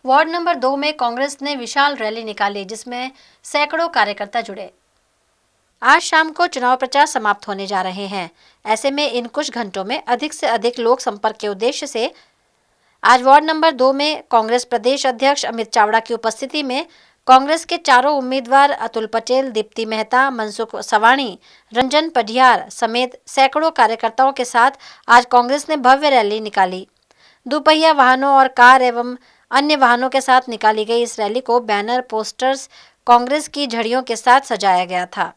Ward number 2 में कांग्रेस ने विशाल rally निकाली जिसमें सैकड़ों कार्यकर्ता जुड़े। आज शाम को चुनाव प्रचार समाप्त होने जा रहे हैं। ऐसे में इन कुछ घंटों में अधिक से अधिक लोक संपर्क के उद्देश्य से आज वार्ड नंबर 2 में कांग्रेस प्रदेश अध्यक्ष अमित चावड़ा की उपस्थिति में कांग्रेस के चारों उम्मीदवार अतुल पटेल, दीप्ति मेहता, मनसुख सवाणी, रंजन पढ़ियार समेत सैकड़ों कार्यकर्ताओं के साथ आज कांग्रेस ने भव्य रैली निकाली। दोपहिया वाहनों और कार एवं अन्य वाहनों के साथ निकाली गई इस रैली को बैनर, पोस्टर्स, कांग्रेस की झंडियों के साथ सजाया गया था।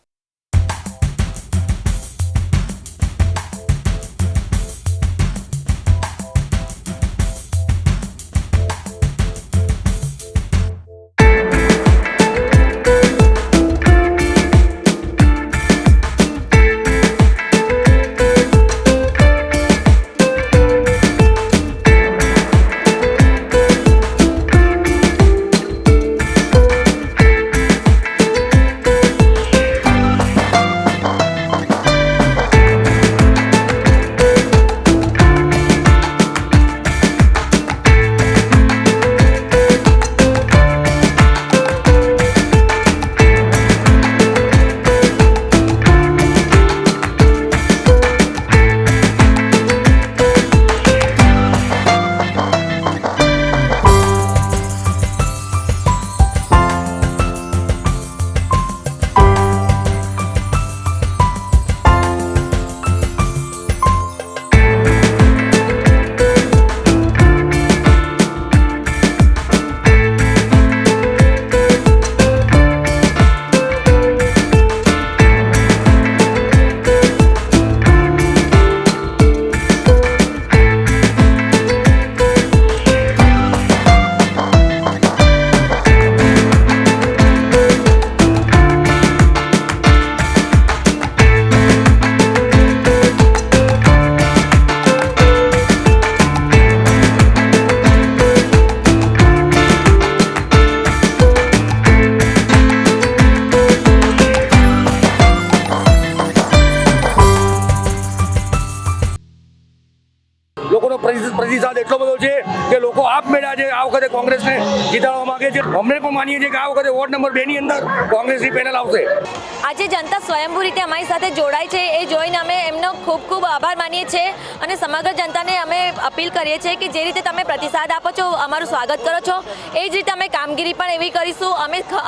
લોકોનો પ્રતિસાદ એટલો બધો છે કે લોકો આપમેળે આજે આ વખતે કોંગ્રેસને જીતાડવા માંગે છે। અમને પણ માનીએ છીએ કે આ વખતે વોર્ડ નંબર 2 ની અંદર કોંગ્રેસની પેનલ આવશે। આજે જનતા સ્વયંભૂ રીતે અમારી સાથે જોડાય છે એ જોઈને અમે એમનો ખૂબ ખૂબ આભાર માનીએ છીએ અને સમગ્ર જનતાને અમે અપીલ કરીએ છીએ કે જે રીતે તમે પ્રતિસાદ આપો છો, અમારું સ્વાગત કરો છો, એ જ રીતે અમે કામગીરી પણ એવી કરીશું।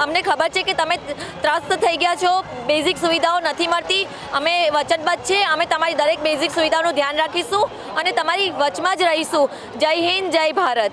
અમને ખબર છે કે તમે ત્રસ્ત થઈ ગયા છો, બેઝિક સુવિધાઓ નથી મળતી, અમે વચનબદ્ધ છે, અમે તમારી દરેક બેઝિક સુવિધાઓનું ધ્યાન રાખીશું અને તમારી વચમાં જ રહીશું। જય હિન્દ, જય ભારત।